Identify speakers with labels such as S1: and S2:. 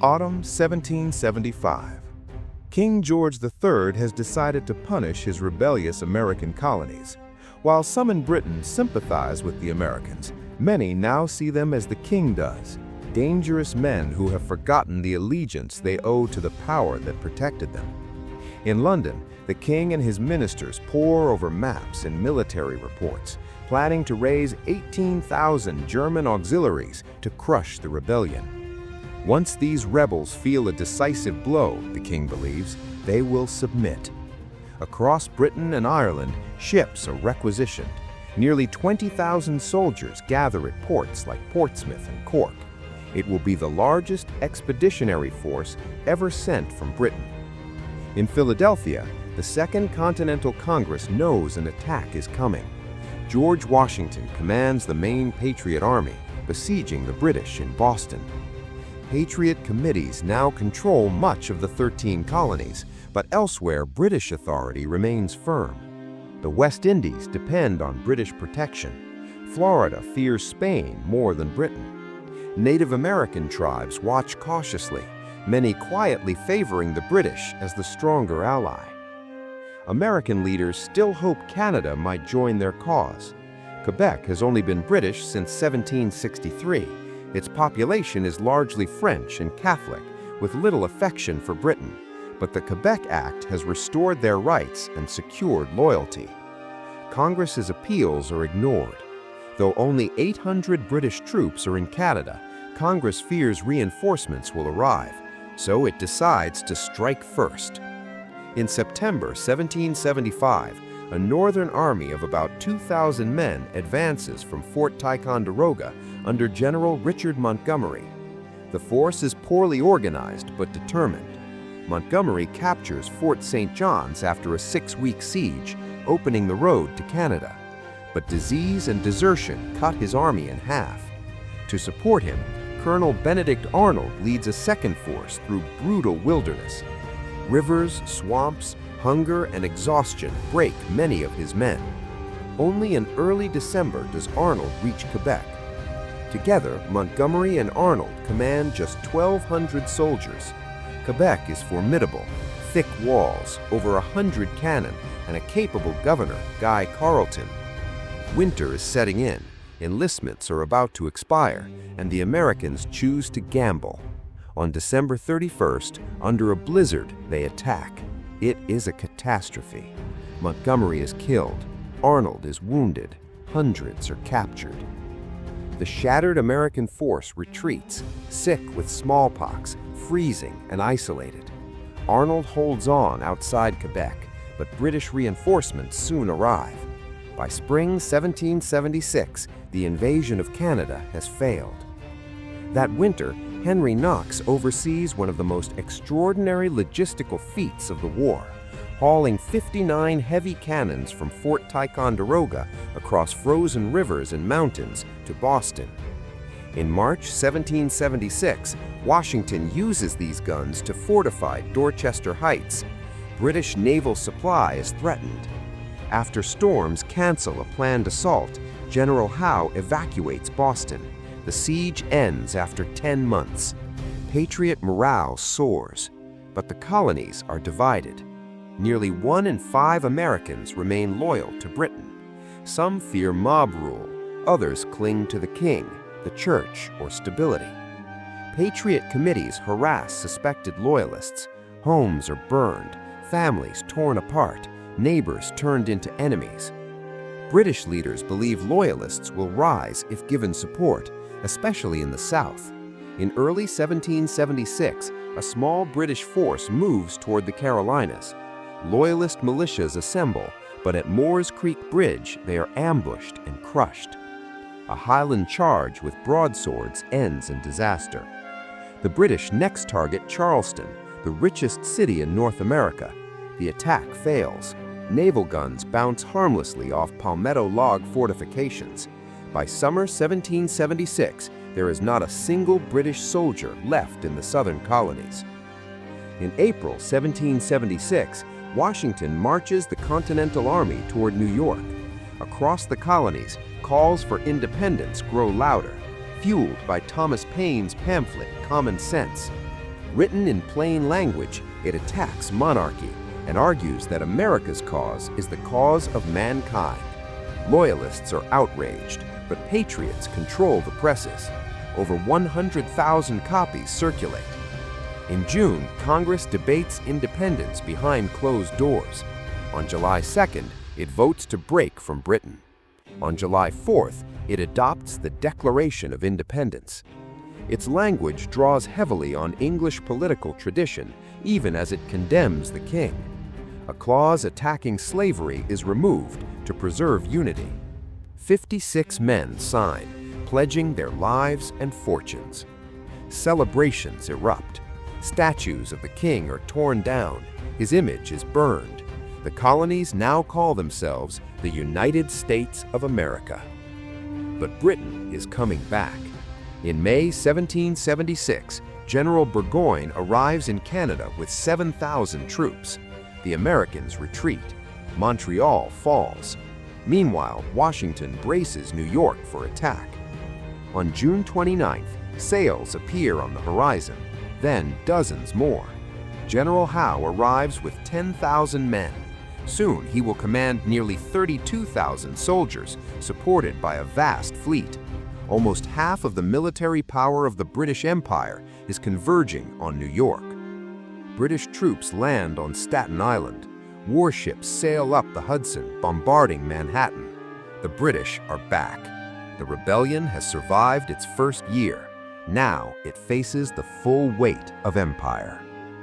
S1: Autumn 1775. King George III has decided to punish his rebellious American colonies. While some in Britain sympathize with the Americans, many now see them as the king does, dangerous men who have forgotten the allegiance they owe to the power that protected them. In London, the king and his ministers pore over maps and military reports, planning to raise 18,000 German auxiliaries to crush the rebellion. Once these rebels feel a decisive blow, the king believes, they will submit. Across Britain and Ireland, ships are requisitioned. Nearly 20,000 soldiers gather at ports like Portsmouth and Cork. It will be the largest expeditionary force ever sent from Britain. In Philadelphia, the Second Continental Congress knows an attack is coming. George Washington commands the main Patriot Army, besieging the British in Boston. Patriot committees now control much of the 13 colonies, but elsewhere British authority remains firm. The West Indies depend on British protection. Florida fears Spain more than Britain. Native American tribes watch cautiously, many quietly favoring the British as the stronger ally. American leaders still hope Canada might join their cause. Quebec has only been British since 1763. Its population is largely French and Catholic, with little affection for Britain, but the Quebec Act has restored their rights and secured loyalty. Congress's appeals are ignored. Though only 800 British troops are in Canada, Congress fears reinforcements will arrive, so it decides to strike first. In September 1775, a northern army of about 2,000 men advances from Fort Ticonderoga under General Richard Montgomery. The force is poorly organized but determined. Montgomery captures Fort St. John's after a 6-week siege, opening the road to Canada. But disease and desertion cut his army in half. To support him, Colonel Benedict Arnold leads a second force through brutal wilderness. Rivers, swamps, hunger, and exhaustion break many of his men. Only in early December does Arnold reach Quebec. Together, Montgomery and Arnold command just 1,200 soldiers. Quebec is formidable, thick walls, over 100 cannon, and a capable governor, Guy Carleton. Winter is setting in, enlistments are about to expire, and the Americans choose to gamble. On December 31st, under a blizzard, they attack. It is a catastrophe. Montgomery is killed. Arnold is wounded. Hundreds are captured. The shattered American force retreats, sick with smallpox, freezing and isolated. Arnold holds on outside Quebec, but British reinforcements soon arrive. By spring 1776, the invasion of Canada has failed. That winter, Henry Knox oversees one of the most extraordinary logistical feats of the war, hauling 59 heavy cannons from Fort Ticonderoga across frozen rivers and mountains to Boston. In March 1776, Washington uses these guns to fortify Dorchester Heights. British naval supply is threatened. After storms cancel a planned assault, General Howe evacuates Boston. The siege ends after 10 months. Patriot morale soars, but the colonies are divided. Nearly 1 in 5 Americans remain loyal to Britain. Some fear mob rule, others cling to the king, the church, or stability. Patriot committees harass suspected loyalists. Homes are burned, families torn apart, neighbors turned into enemies. British leaders believe loyalists will rise if given support, especially in the South. In early 1776, a small British force moves toward the Carolinas. Loyalist militias assemble, but at Moore's Creek Bridge they are ambushed and crushed. A Highland charge with broadswords ends in disaster. The British next target Charleston, the richest city in North America. The attack fails. Naval guns bounce harmlessly off palmetto log fortifications. By summer 1776, there is not a single British soldier left in the southern colonies. In April 1776, Washington marches the Continental Army toward New York. Across the colonies, calls for independence grow louder, fueled by Thomas Paine's pamphlet, Common Sense.
S2: Written in plain language, it attacks monarchy and argues that America's cause is the cause of mankind. Loyalists are outraged, but patriots control the presses. Over 100,000 copies circulate. In June, Congress debates independence behind closed doors. On July 2nd, it votes to break from Britain. On July 4th, it adopts the Declaration of Independence. Its language draws heavily on English political tradition, even as it condemns the king. A clause attacking slavery is removed to preserve unity. 56 men sign, pledging their lives and fortunes. Celebrations erupt. Statues of the king are torn down. His image is burned. The colonies now call themselves the United States of America. But Britain is coming back. In May 1776, General Burgoyne arrives in Canada with 7,000 troops. The Americans retreat. Montreal falls. Meanwhile, Washington braces New York for attack. On June 29th, sails appear on the horizon, then dozens more. General Howe arrives with 10,000 men. Soon he will command nearly 32,000 soldiers, supported by a vast fleet. Almost half of the military power of the British Empire is converging on New York. British troops land on Staten Island. Warships sail up the Hudson, bombarding Manhattan. The British are back. The rebellion has survived its first year. Now it faces the full weight of empire.